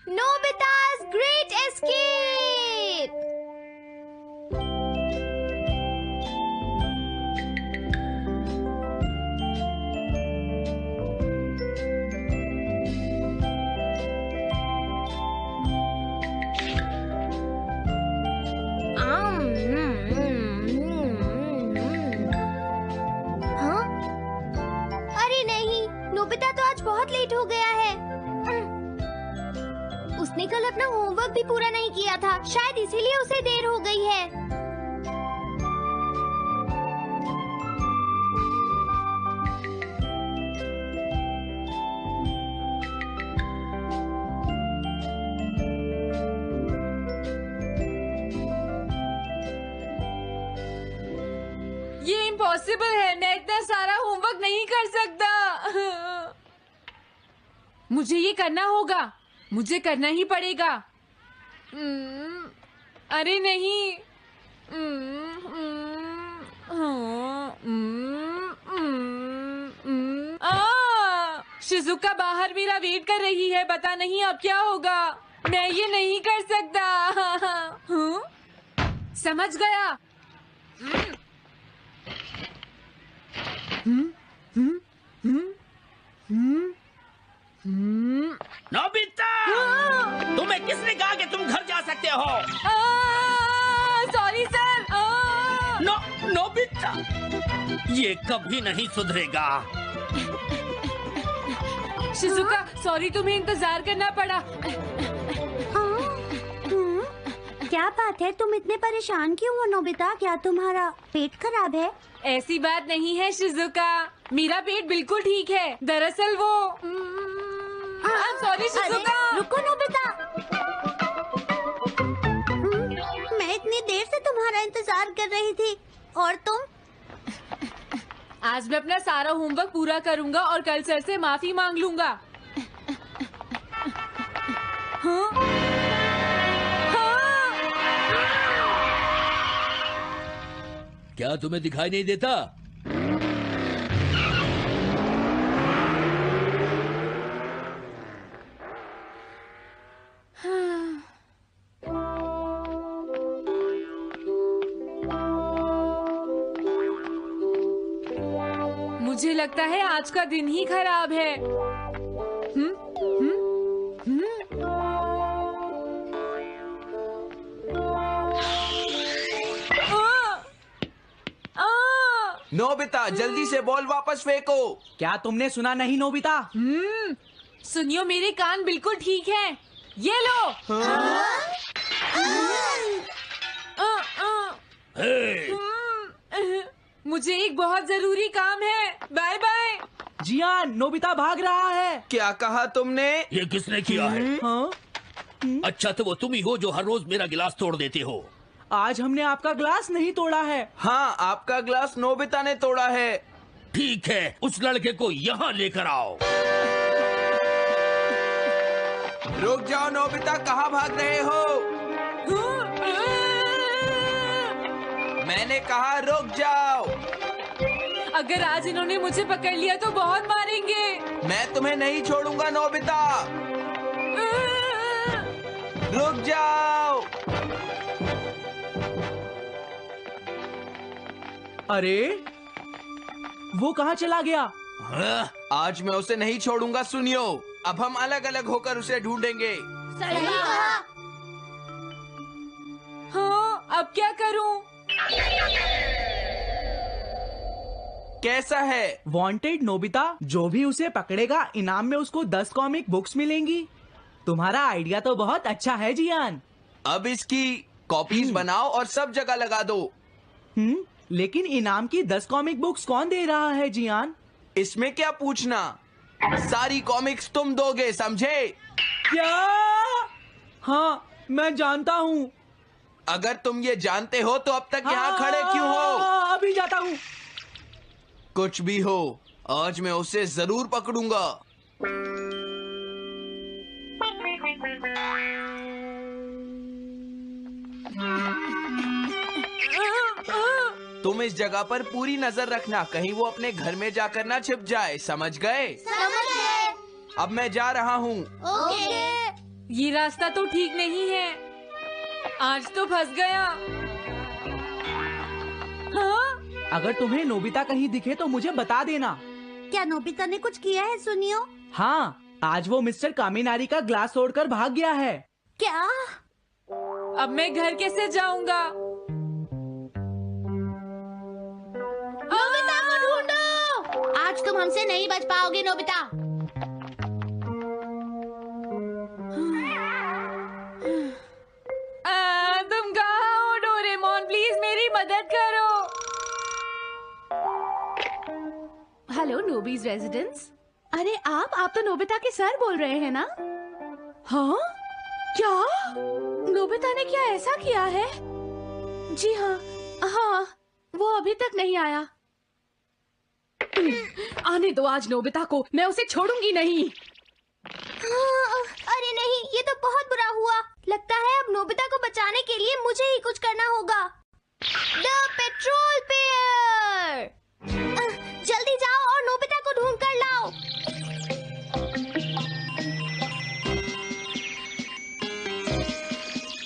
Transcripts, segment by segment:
Nobita's Great Escape! हाँ? अरे नहीं, नोबिता तो आज बहुत लेट हो गया है। उसने कल अपना होमवर्क भी पूरा नहीं किया था, शायद इसीलिए उसे देर हो गई है। ये इम्पॉसिबल है, मैं इतना सारा होमवर्क नहीं कर सकता। मुझे ये करना होगा, मुझे करना ही पड़ेगा। अरे नहीं। शिजुका बाहर मेरा वेट कर रही है, पता नहीं अब क्या होगा। मैं ये नहीं कर सकता। समझ गया। नोबिता, तुम्हें किसने कहा कि तुम घर जा सकते हो? Sorry sir. नोबिता, ये कभी नहीं सुधरेगा। शिजुका, सॉरी तुम्हें इंतजार करना पड़ा। क्या बात है, तुम इतने परेशान क्यों हो नोबिता? क्या तुम्हारा पेट खराब है? ऐसी बात नहीं है शिजुका, मेरा पेट बिल्कुल ठीक है। दरअसल वो सॉरी शिजुका। रुको नोबिता, मैं इतनी देर से तुम्हारा इंतजार कर रही थी और तुम? आज मैं अपना सारा होमवर्क पूरा करूंगा और कल सर से माफी मांग लूंगा। हाँ? क्या तुम्हें दिखाई नहीं देता? मुझे लगता है आज का दिन ही खराब है। नोबिता, जल्दी से बॉल वापस फेंको। क्या तुमने सुना नहीं नोबिता? सुनियो, मेरे कान बिल्कुल ठीक हैं। ये लो। मुझे एक बहुत जरूरी काम है। Bye bye. जियान, नोबिता भाग रहा है। क्या कहा तुमने? ये किसने किया है? हाँ? अच्छा, तो वो तुम ही हो जो हर रोज मेरा गिलास तोड़ देते हो। आज हमने आपका ग्लास नहीं तोड़ा है। हाँ, आपका ग्लास नोबिता ने तोड़ा है। ठीक है, उस लड़के को यहाँ लेकर आओ। रुक जाओ नोबिता, कहाँ भाग रहे हो? मैंने कहा रुक जाओ। अगर आज इन्होंने मुझे पकड़ लिया तो बहुत मारेंगे। मैं तुम्हें नहीं छोड़ूंगा नोबिता, रुक जाओ। अरे वो कहाँ चला गया? आज मैं उसे नहीं छोड़ूंगा। सुनियो, अब हम अलग अलग होकर उसे ढूंढेंगे। सही कहा। हाँ, अब क्या करूं? कैसा है? वांटेड नोबिता, जो भी उसे पकड़ेगा इनाम में उसको 10 कॉमिक बुक्स मिलेंगी। तुम्हारा आइडिया तो बहुत अच्छा है जियान। अब इसकी कॉपीज बनाओ और सब जगह लगा दो। लेकिन इनाम की 10 कॉमिक बुक्स कौन दे रहा है जियान? इसमें क्या पूछना, सारी कॉमिक्स तुम दोगे, समझे? क्या? हाँ, मैं जानता हूँ। अगर तुम ये जानते हो तो अब तक यहाँ खड़े क्यों हो? अभी जाता हूँ। कुछ भी हो, आज मैं उसे जरूर पकड़ूंगा। तुम इस जगह पर पूरी नजर रखना, कहीं वो अपने घर में जाकर ना छिप जाए, समझ गए? समझ गए। अब मैं जा रहा हूँ। ओके। ये रास्ता तो ठीक नहीं है। आज तो फंस गया। हाँ? अगर तुम्हें नोबिता कहीं दिखे तो मुझे बता देना। क्या नोबिता ने कुछ किया है सुनियो? हाँ, आज वो मिस्टर कामिनारी का ग्लास तोड़कर भाग गया है। क्या? अब मैं घर कैसे जाऊंगा? नोबिता को ढूंढो। आज तुम हमसे नहीं बच पाओगे नोबिता। तुम कहाँ हो डोरेमोन? प्लीज मेरी मदद करो। हेलो नोबीज रेजिडेंस। अरे आप तो नोबिता के सर बोल रहे हैं ना? हाँ? क्या? नोबिता ने क्या ऐसा किया है? जी हाँ, हाँ, वो अभी तक नहीं आया। आने दो आज नोबिता को, मैं उसे छोड़ूंगी नहीं। अरे नहीं, ये तो बहुत बुरा हुआ। लगता है अब नोबिता को बचाने के लिए मुझे ही कुछ करना होगा। द पेट्रोल पेयर, जल्दी जाओ और नोबिता को ढूंढ कर लाओ।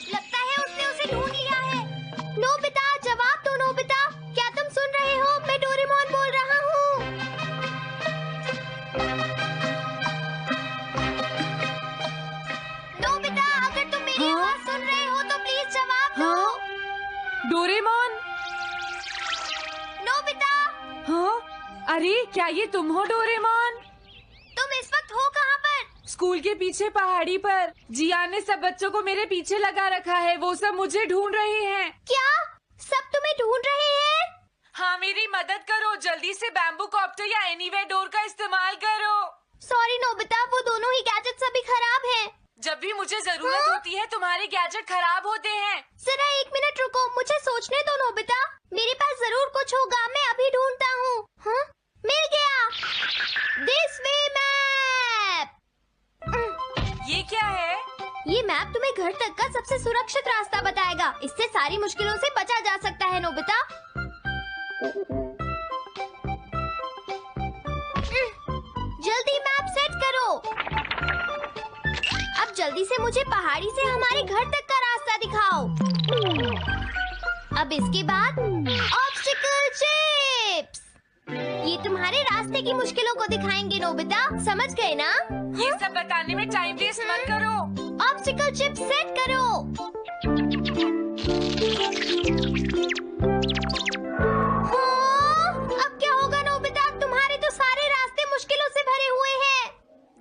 लगता है उसने उसे ढूंढ लिया है। नोबिता, जवाब दो नोबिता। क्या तुम सुन रहे हो? मैं डोरेमोन बोल रहा हूँ। नोबिता, अगर तुम मेरी आवाज सुन रहे हो तो प्लीज जवाब दो। डोरेमोन? नोबिता, हाँ? अरे क्या ये तुम हो डोरेमोन? तुम इस वक्त हो कहाँ पर? स्कूल के पीछे पहाड़ी पर। जिया ने सब बच्चों को मेरे पीछे लगा रखा है। वो सब मुझे ढूंढ रहे हैं। क्या? सब तुम्हें ढूंढ रहे हैं? हाँ, मेरी मदद करो। जल्दी से बैम्बू कॉप्टर या एनीवेयर डोर का इस्तेमाल करो। सॉरी नोबिता, वो दोनों ही गैजेट्स अभी खराब हैं। जब भी मुझे जरूरत होती है तुम्हारे गैजेट खराब होते हैं। जरा 1 मिनट रुको, मुझे सोचने दो नोबिता। मेरे पास जरूर कुछ होगा, मैं अभी ढूंढता हूँ। हाँ? मिल गया। This way map. ये क्या है? ये मैप तुम्हें घर तक का सबसे सुरक्षित रास्ता बताएगा। इससे सारी मुश्किलों से बचा जा सकता है नोबिता। जल्दी मैप सेट करो। अब जल्दी से मुझे पहाड़ी से हमारे घर तक का रास्ता दिखाओ। अब इसके बाद ऑब्स्टिकल चिप्स। ये तुम्हारे रास्ते की मुश्किलों को दिखाएंगे नोबिता, समझ गए ना? ये सब बताने में टाइम वेस्ट मत करो। ऑब्स्टिकल चिप्स सेट करो। हाँ, अब क्या होगा नोबिता? तुम्हारे तो सारे रास्ते मुश्किलों से भरे हुए हैं।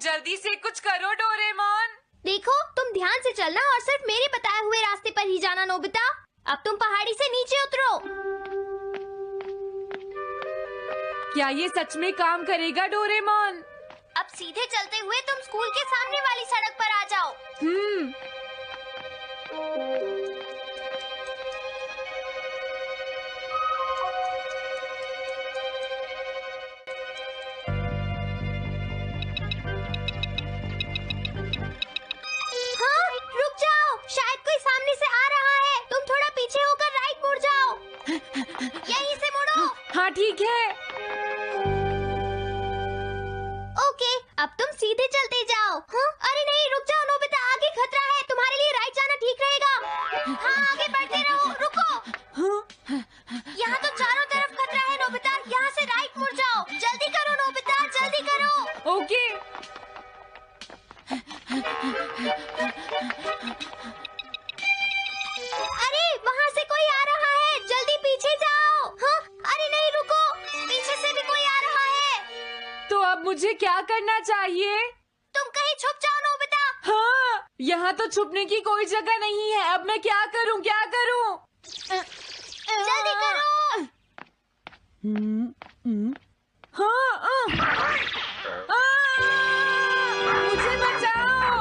जल्दी से कुछ करो डोरेमोन। देखो, तुम ध्यान से चलना और सिर्फ मेरे बताए हुए रास्ते पर ही जाना नोबिता। अब तुम पहाड़ी से नीचे उतरो। क्या ये सच में काम करेगा डोरेमोन? अब सीधे चलते हुए तुम स्कूल के सामने वाली सड़क पर आ जाओ। हाँ, रुक जाओ, शायद कोई सामने से आ रहा है। तुम थोड़ा पीछे होकर राइट मुड़ जाओ। यहीं से मुड़ो। हाँ ठीक है। ओके, अब तुम सीधे चलते जाओ। हाँ? अरे नहीं, रुक जाओ नोबिता, आगे खतरा है। तुम्हारे लिए राइट जाना ठीक रहेगा। हाँ, आगे बढ़ते रहो। रुको, यहाँ तो चारों तरफ खतरा है नोबिता। यहाँ से राइट मुड़ जाओ। जल्दी करो नोबिता, जल्दी करो। ओके। अरे वहाँ से कोई आ रहा है, जल्दी पीछे जाओ। हाँ? अरे नहीं, रुको, पीछे से भी कोई आ रहा है। तो अब मुझे क्या करना चाहिए? तुम कहीं छुप जाओ नोबिता। हाँ, यहाँ तो छुपने की कोई जगह नहीं है। अब मैं क्या करूँ, क्या करूँ? जल्दी करो। हाँ, मुझे बचाओ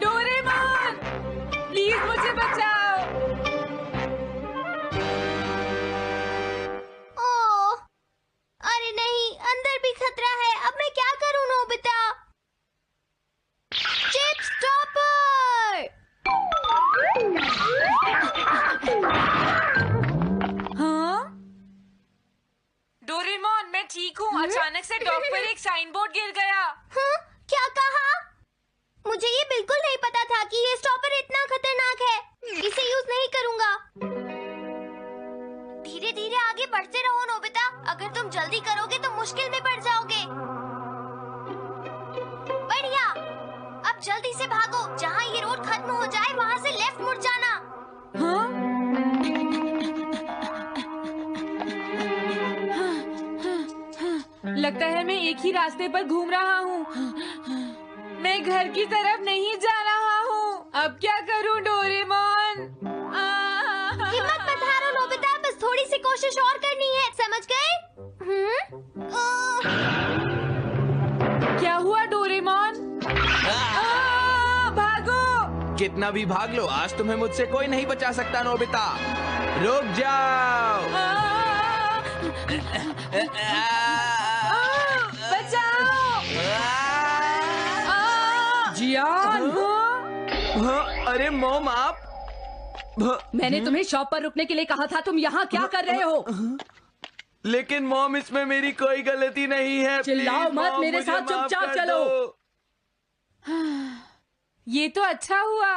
डोरेमोन, प्लीज मुझे बचाओ। ओह, अरे नहीं, अंदर भी खतरा है। अब मैं क्या करूं नोबिता? Chip stopper. हाँ? डोरेमोन, मैं ठीक हूँ। अचानक से डॉक पर एक साइन बोर्ड गिर गया। हाँ? क्या कहा? मुझे ये बिल्कुल नहीं पता था कि ये जल्दी करोगे तो मुश्किल में पड़ जाओगे। बढ़िया, अब जल्दी से भागो। जहाँ ये रोड खत्म हो जाए वहाँ से लेफ्ट मुड़ जाना। हाँ? लगता है मैं एक ही रास्ते पर घूम रहा हूँ। मैं घर की तरफ नहीं जा रहा हूँ। अब क्या करूँ डोरेमोन? हिम्मत मत हारो नोबिता, बस थोड़ी सी कोशिश और करनी है, समझ गए? क्या हुआ डोरेमोन? भागो! कितना भी भाग लो, आज तुम्हें मुझसे कोई नहीं बचा सकता नोबिता। रुक जाओ। बचाओ! जियान! हाँ, अरे मॉम आप। मैंने तुम्हें शॉप पर रुकने के लिए कहा था, तुम यहाँ क्या कर रहे हो? लेकिन मॉम इसमें मेरी कोई गलती नहीं है। चिल्लाओ प्लीज, मत, मॉम, मेरे मुझे साथ माफ चुपचाप कर चलो। दो। ये तो अच्छा हुआ।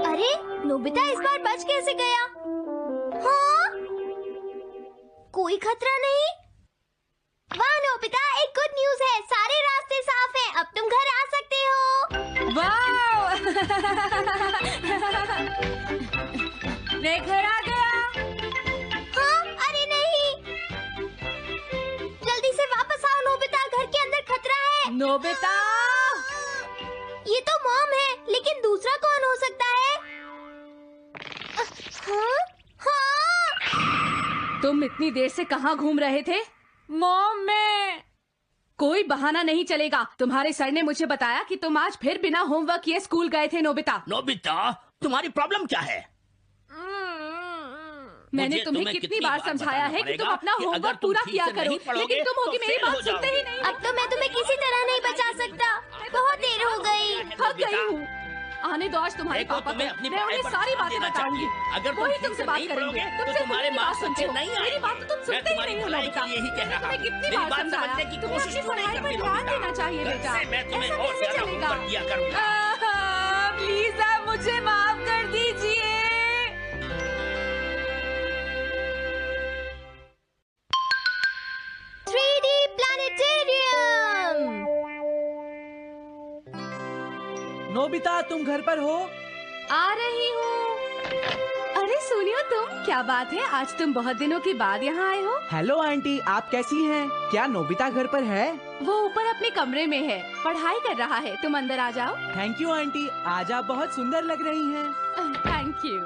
अरे नोबिता इस बार बच कैसे गया? हाँ? कोई खतरा नहीं? वाह नोबिता, एक गुड न्यूज है, सारे रास्ते साफ हैं, अब तुम घर आ सकते हो। वाह! मैं घर आ गया। हाँ? अरे नहीं, जल्दी से वापस आओ नोबिता, घर के अंदर खतरा है। नोबिता! ये तो मॉम है, लेकिन दूसरा कौन हो सकता है? हाँ? हाँ? तुम इतनी देर से कहाँ घूम रहे थे? मॉम मैं कोई बहाना नहीं चलेगा। तुम्हारे सर ने मुझे बताया कि तुम आज फिर बिना होमवर्क किए स्कूल गए थे नोबिता। नोबिता, तुम्हारी प्रॉब्लम क्या है? मैंने मुझे तुम्हें कितनी बार समझाया है कि तुम अपना होमवर्क पूरा किया करो, लेकिन तुम होगी मेरी बात सुनते ही नहीं। अब तो मैं तुम्हें किसी तरह नहीं बचा सकता, बहुत देर हो गई। थक गई हूँ। आने दो आज तुम्हारे देखो, पापा तुम्हें को, अपनी मैं उन्हें पढ़ाई पर सारी ध्यान बातें देना बताऊंगी। चाहिए। अगर तुम वही ठीक तुमसे से बात नहीं करेंगे, पढ़ोगे, तो तुमसे तुम्हारे खुद की बात मार्क्स सुनते हो। नहीं मेरी आएंगे। बात तो तुम मैं सुनते ही तुम्हारी नहीं हो भलाई नोबिता। के लिए ही कह मैंने रहा तुम्हें हूँ। कितनी मेरी बार बात समझाया, समझने की तुम्हें कोशिश अपनी क्यों नहीं पढ़ाई पर करती ध्यान नोबिता? देना चाहिए कल बेटा। से मैं तुम्हें ऐसा और कैसे ज्यादा चलेगा? होमवर्क दिया करूंगा। प्लीज आप मुझे माफ कर दीजिए। 3D planetarium. नोबिता तुम घर पर हो? आ रही हूँ। अरे सुनियो तुम, क्या बात है, आज तुम बहुत दिनों के बाद यहाँ आए हो? हेलो आंटी, आप कैसी हैं? क्या नोबिता घर पर है? वो ऊपर अपने कमरे में है, पढ़ाई कर रहा है। तुम अंदर आ जाओ। थैंक यू आंटी, आज आप बहुत सुंदर लग रही हैं। Thank you.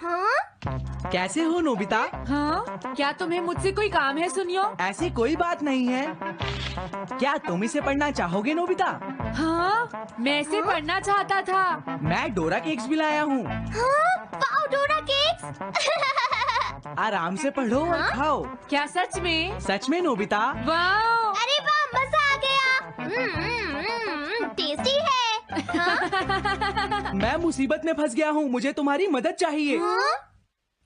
हाँ? कैसे हो नोबिता? हाँ? क्या तुम्हें मुझसे कोई काम है सुनियो? ऐसी कोई बात नहीं है। क्या तुम इसे पढ़ना चाहोगे नोबिता? हाँ? मैं इसे पढ़ना चाहता था। मैं डोरा केक्स भी लाया हूँ। हाँ? वाओ, डोरा केक्स। आराम से पढ़ो और खाओ। क्या सच में? सच में नोबिता? वाह! अरे वाह, मजा आ गया। टेस्टी है। हाँ? मैं मुसीबत में फंस गया हूँ, मुझे तुम्हारी मदद चाहिए। हाँ?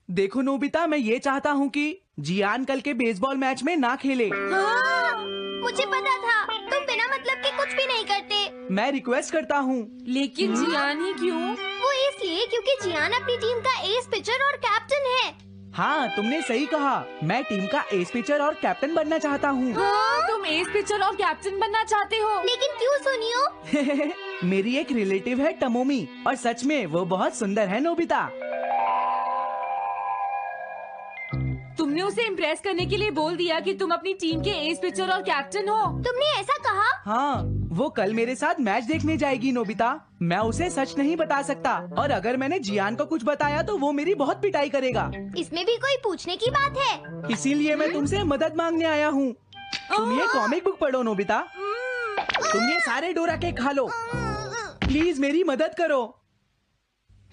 देखो नोबिता, मैं ये चाहता हूँ कि जियान कल के बेसबॉल मैच में ना खेले। हाँ? मुझे पता था, तुम बिना मतलब के कुछ भी नहीं करते। मैं रिक्वेस्ट करता हूँ। लेकिन जियान ही क्यों? वो इसलिए क्योंकि जियान अपनी टीम का एस पिचर और कैप्टन है। हाँ, तुमने सही कहा। मैं टीम का एस पिचर और कैप्टन बनना चाहता हूँ। हाँ? तुम एस पिचर और कैप्टन बनना चाहते हो? लेकिन क्यों सुनियो? मेरी एक रिलेटिव है टमोमी, और सच में वो बहुत सुंदर है नोबिता। तुमने उसे इम्प्रेस करने के लिए बोल दिया कि तुम अपनी टीम के एस पिचर और कैप्टन हो। तुमने ऐसा कहा? हाँ, वो कल मेरे साथ मैच देखने जाएगी नोबिता। मैं उसे सच नहीं बता सकता, और अगर मैंने जियान को कुछ बताया तो वो मेरी बहुत पिटाई करेगा। इसमें भी कोई पूछने की बात है? इसीलिए मैं तुमसे मदद मांगने आया हूँ। तुम ये कॉमिक बुक पढ़ो नोबिता। तुम ये सारे डोरा केक खा लो। प्लीज मेरी मदद करो।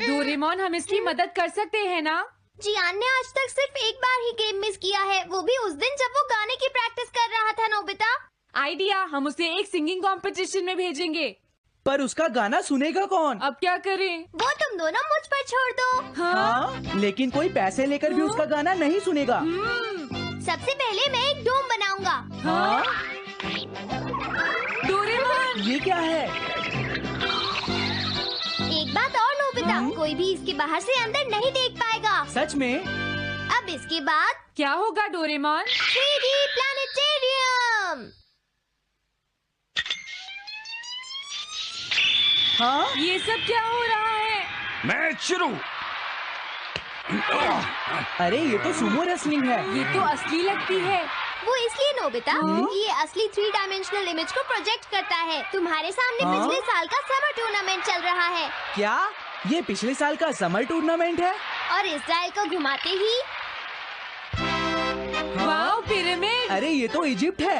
डोरेमोन, हम इसकी मदद कर सकते हैं ना? जियान ने आज तक सिर्फ एक बार ही गेम मिस किया है, वो भी उस दिन जब वो गाने की प्रैक्टिस कर रहा था। नोबिता, आइडिया, हम उसे एक सिंगिंग कंपटीशन में भेजेंगे। पर उसका गाना सुनेगा कौन? अब क्या करें? वो तुम दोनों मुझ पर छोड़ दो। हाँ, लेकिन कोई पैसे लेकर भी उसका गाना नहीं सुनेगा। सबसे पहले मैं एक डोम बनाऊंगा। हाँ? डोरेमोन! ये क्या है? एक बात और नोबिता, कोई भी इसके बाहर से अंदर नहीं देख पाएगा। सच में? अब इसके बाद क्या होगा डोरेमोन? 3D planetarium. हाँ, ये सब क्या हो रहा है? मैच शुरू। अरे ये तो सुमो रेसलिंग है। ये तो असली लगती है। वो इसलिए नोबिता, ये असली 3 डायमेंशनल इमेज को प्रोजेक्ट करता है। तुम्हारे सामने हाँ? पिछले साल का समर टूर्नामेंट चल रहा है क्या ये पिछले साल का समर टूर्नामेंट है? और इस डायल को घुमाते ही वाओ, पिरामिड। अरे ये तो इजिप्ट है।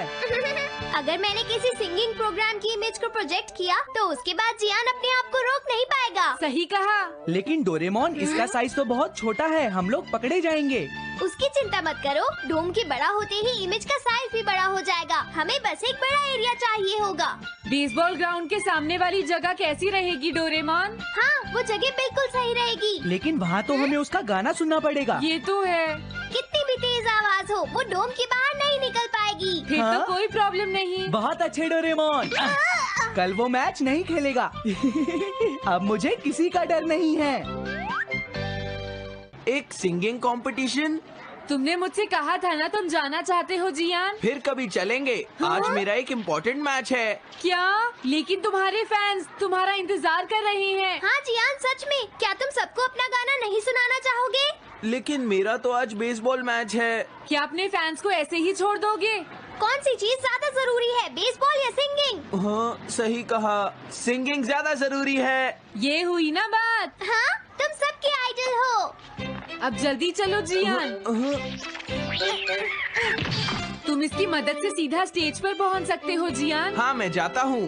अगर मैंने किसी सिंगिंग प्रोग्राम की इमेज को प्रोजेक्ट किया तो उसके बाद जियान अपने आप को रोक नहीं पाएगा। सही कहा। लेकिन डोरेमोन, इसका साइज तो बहुत छोटा है, हम लोग पकड़े जाएंगे। उसकी चिंता मत करो, डोम के बड़ा होते ही इमेज का साइज भी बड़ा हो जाएगा। हमें बस एक बड़ा एरिया चाहिए होगा। बेसबॉल ग्राउंड के सामने वाली जगह कैसी रहेगी डोरेमोन? हाँ, वो जगह बिल्कुल सही रहेगी। लेकिन वहाँ तो हमें उसका गाना सुनना पड़ेगा। ये तो है। कितनी भी तेज आवाज हो, वो डोम के बाहर नहीं निकल पाएगी। फिर हाँ? तो कोई प्रॉब्लम नहीं। बहुत अच्छे डोरेमोन। कल वो मैच नहीं खेलेगा। अब मुझे किसी का डर नहीं है। एक सिंगिंग कंपटीशन? तुमने मुझसे कहा था ना तुम जाना चाहते हो जियान। फिर कभी चलेंगे। आज मेरा एक इम्पोर्टेंट मैच है। क्या? लेकिन तुम्हारे फैंस तुम्हारा इंतजार कर रहे हैं। हाँ जियान, सच में। क्या तुम सबको अपना गाना नहीं सुनाना चाहोगे? लेकिन मेरा तो आज बेसबॉल मैच है। क्या अपने फैंस को ऐसे ही छोड़ दोगे? कौन सी चीज ज्यादा जरूरी है, बेसबॉल या सिंगिंग? हाँ, सही कहा। सिंगिंग ज्यादा जरूरी है। ये हुई ना बात। हाँ, तुम सबके आइडल हो। अब जल्दी चलो जियान। तुम इसकी मदद से सीधा स्टेज पर पहुंच सकते हो जियान। हाँ, मैं जाता हूँ।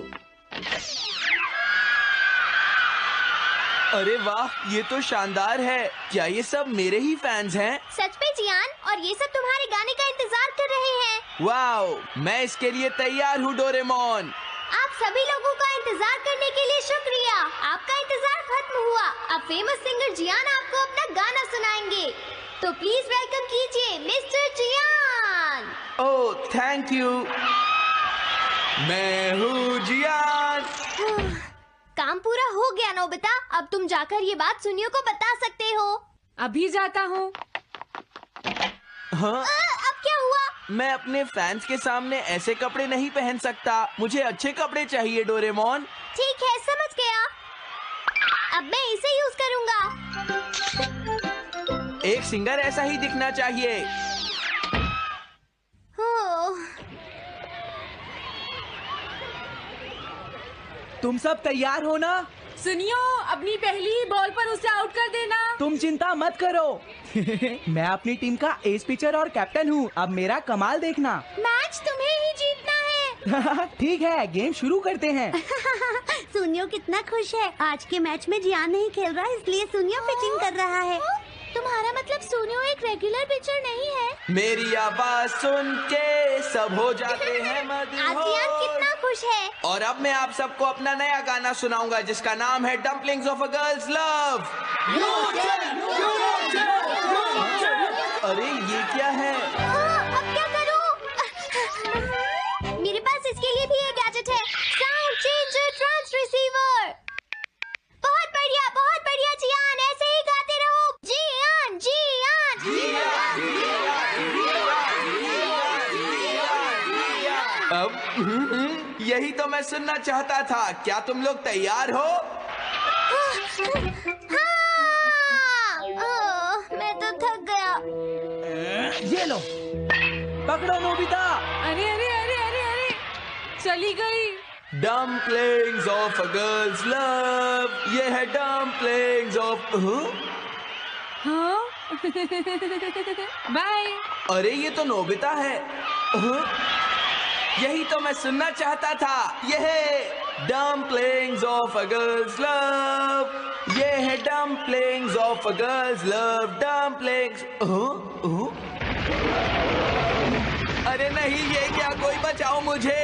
अरे वाह, ये तो शानदार है। क्या ये सब मेरे ही फैंस हैं? सच में जियान, और ये सब तुम्हारे गाने का इंतजार कर रहे हैं। वाओ, मैं इसके लिए तैयार हूँ डोरेमोन। आप सभी लोगों का इंतजार करने के लिए शुक्रिया। आपका इंतजार खत्म हुआ। अब फेमस सिंगर जियान आपको अपना गाना सुनाएंगे। तो प्लीज वेलकम कीजिए mister Jian. Oh, thank you. मैं हूँ जियान। काम पूरा हो गया नोबिता। अब तुम जाकर ये बात सुनियो को बता सकते हो। अभी जाता हूँ। हाँ, अब क्या हुआ? मैं अपने फैंस के सामने ऐसे कपड़े नहीं पहन सकता। मुझे अच्छे कपड़े चाहिए डोरेमोन। ठीक है, समझ गया। अब मैं इसे यूज करूँगा। एक सिंगर ऐसा ही दिखना चाहिए। तुम सब तैयार हो ना? सुनियो, अपनी पहली ही बॉल पर उसे आउट कर देना। तुम चिंता मत करो। मैं अपनी टीम का एस पिचर और कैप्टन हूँ। अब मेरा कमाल देखना। मैच तुम्हें ही जीतना है। ठीक है, गेम शुरू करते हैं। सुनियो कितना खुश है। आज के मैच में जियान नहीं खेल रहा, इसलिए सुनियो पिचिंग कर रहा है। तुम्हारा मतलब सुनियो एक रेगुलर पिचर नहीं है? मेरी आवाज सुन के सब हो जाते हैं आज जियान कितना खुश है। और अब मैं आप सबको अपना नया गाना सुनाऊंगा जिसका नाम है dumplings of a girls love. अरे ये क्या है? अब क्या करूं? मेरे पास इसके लिए भी एक गैजेट है, साउंड चेंजर ट्रांस रिसीवर। बहुत बढ़िया जियान, ऐसे ही गाते रहो। जियान अब यही तो मैं सुनना चाहता था। क्या तुम लोग तैयार हो? मैं तो थक गया। ये लो, पकड़ो नोबिता। अरे अरे अरे अरे अरे, चली गई। Dumplings of a girls love. ये है डम्पलिंग्स ऑफ। हाँ? बाय। अरे ये तो नोबिता है। यही तो मैं सुनना चाहता था। ये है dumplings of a girls love. ये है dumplings of a girls love. Dumplings. अरे नहीं, ये क्या? कोई बचाओ मुझे।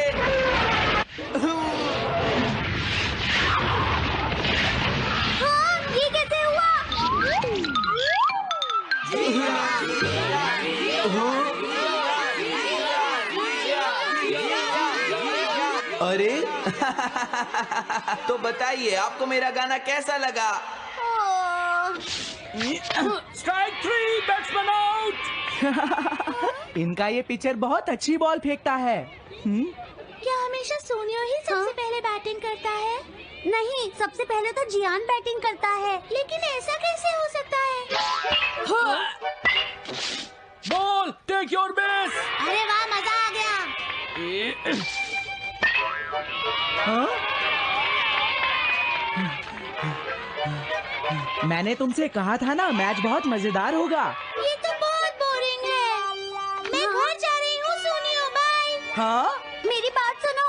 ये कैसे हुआ? अरे तो बताइए, आपको मेरा गाना कैसा लगा? Strike 3, batsman out. इनका ये पिचर बहुत अच्छी बॉल फेंकता है। क्या हमेशा सोनियो ही सबसे पहले बैटिंग करता है? नहीं, सबसे पहले तो जियान बैटिंग करता है। लेकिन ऐसा कैसे हो सकता है? Ball, take your base. अरे वाह, मजा आ गया। मैंने तुमसे कहा था ना, मैच बहुत मजेदार होगा। ये तो बहुत बोरिंग है। मैं घर जा रही हूँ सोनियो, बाय। हाँ, मेरी बात सुनो।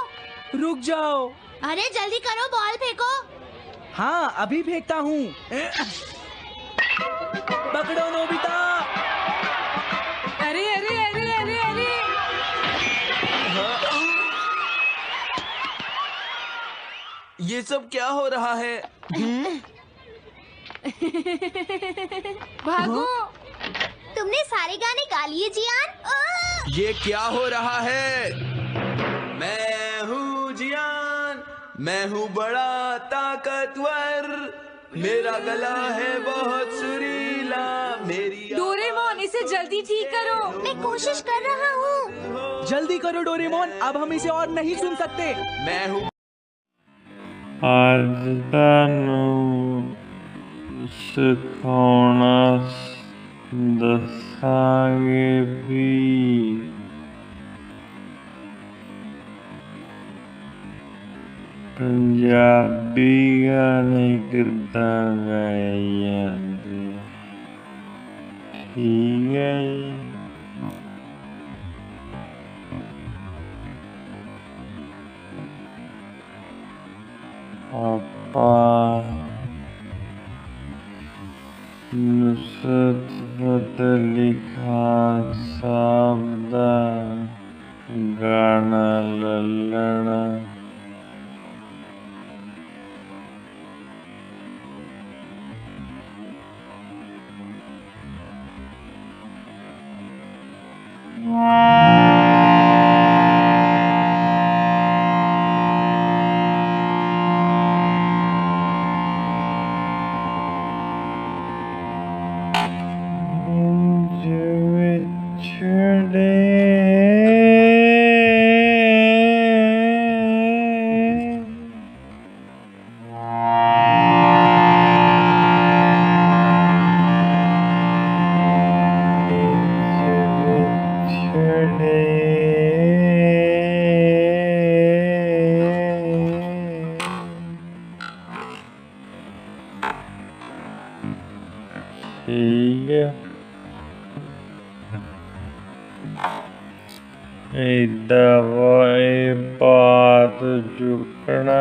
रुक जाओ। अरे जल्दी करो, बॉल फेंको। हाँ, अभी फेंकता हूँ। पकड़ो नोबिता। अरे अरे अरे अरे अरे ये सब क्या हो रहा है? भागो। तुमने सारे गाने गा लिए जियान? ये क्या हो रहा है? मैं हूँ जियान, मैं हूँ बड़ा ताकतवर, मेरा गला है बहुत सुरीला, मेरी डोरेमोन, इसे जल्दी ठीक करो। मैं कोशिश कर रहा हूँ। जल्दी करो डोरेमोन, अब हम इसे और नहीं सुन सकते। मैं हूँ ਅੱਜ ਤੁਹਾਨੂੰ ਸਿਖਾਉਣਾ ਦੱਸਾਂਗੇ ਵੀ ਪੰਜਾਬੀ ਗਾਣੇ ਕਿੱਦਾਂ ਗਾਏ ਜਾਂਦੇ। ਠੀਕ ਹੈ ਜੀ। ਆਪਾਂ ਨੁਸਰਤ ਫਤਿਹ ਅਲੀ ਖਾਨ ਸਾਹਿਬ ਦਾ ਗਾਣਾ ਲੱਲਣਾ ਠੀਕ ਹੈ। ਏਦਾਂ ਇਹ ਬਾਤ ਚੁੱਕਣਾ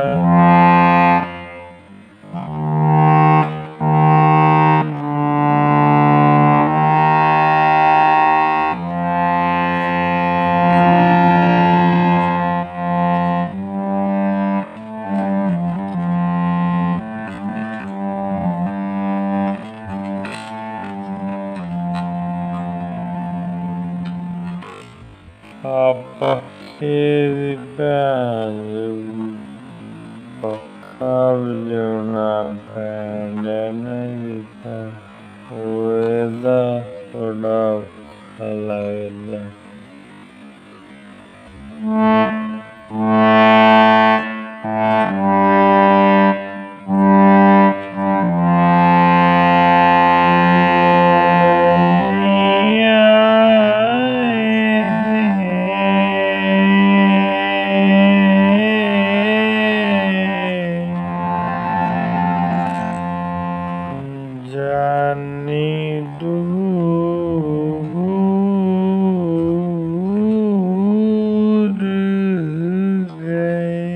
ਆਪਾਂ ਇਹ ਪੱਕਾ ਵਜਾਉਣਾ ਪੈਂਦਾ ਨਹੀਂ ਤਾਂ ਉਹਦਾ ਥੋੜਾ ਔਖਾ ਲੱਗਦਾ। ਜਾਨੀ ਦੂਰ ਗਏ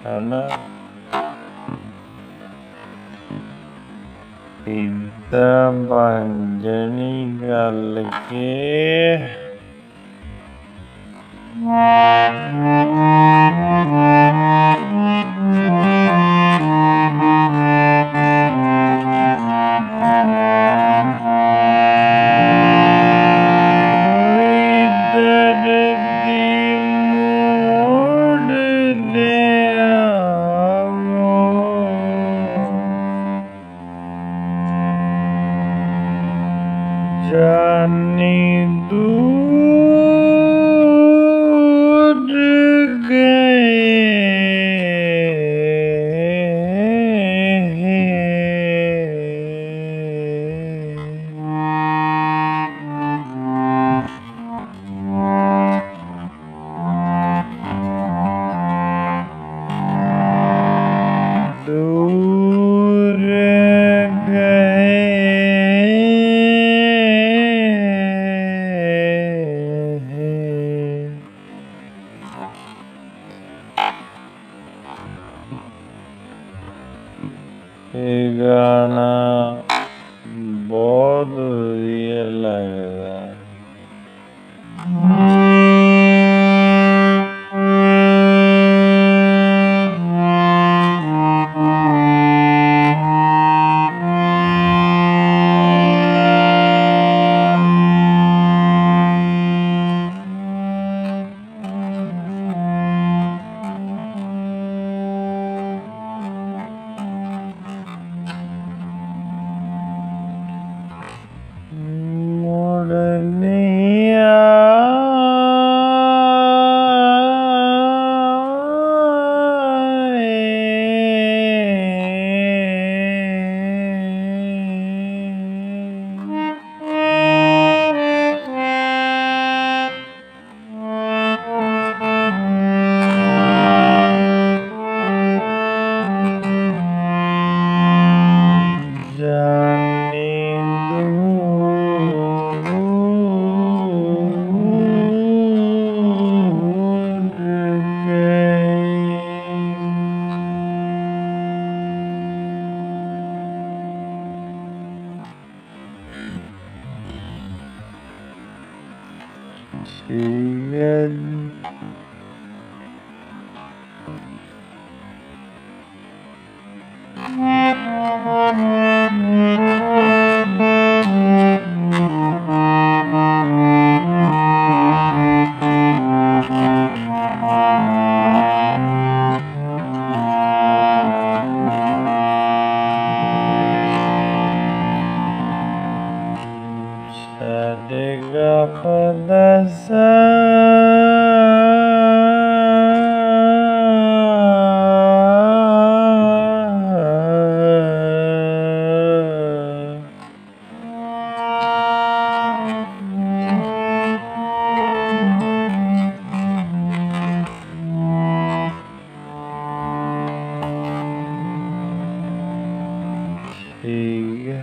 ਹਨਾ ਇੱਦਾਂ ਬਣ ਜਾਣੀ ਗੱਲ ਕੇ ये गाना बहुत रियल लग रहा है। ठीक है Sadega Padasa ठीक है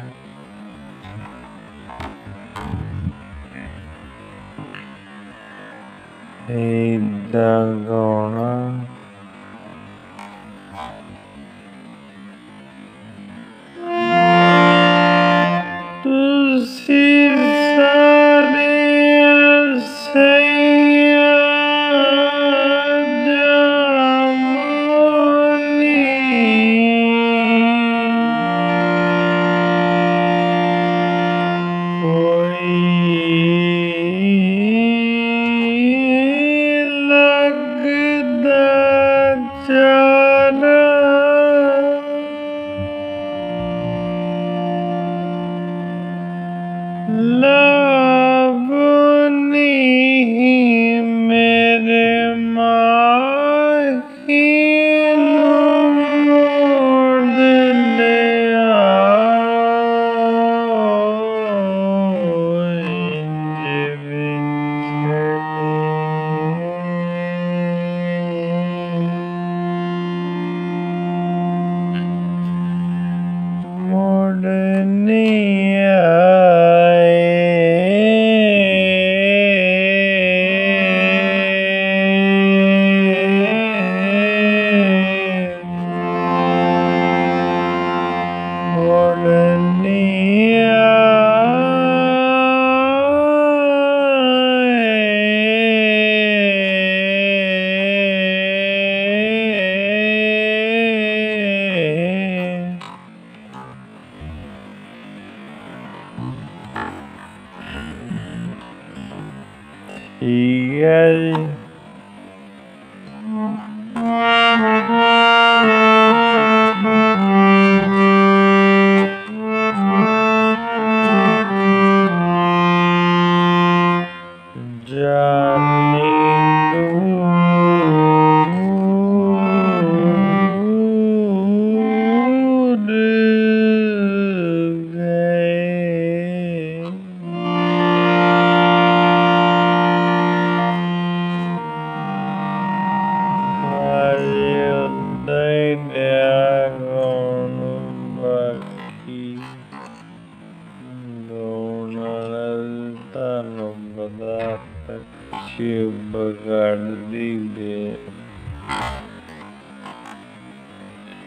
Idagona Tusi Sariya Sayadamani Koi लगदा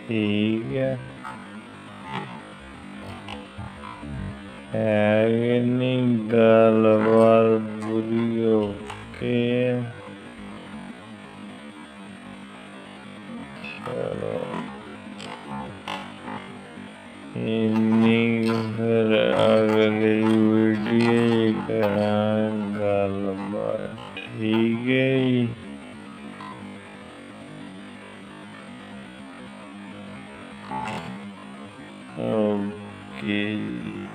ठीक है agni galvar burio ke ini फिर अगली वीडियो करेंगे galvar ठीक है ओके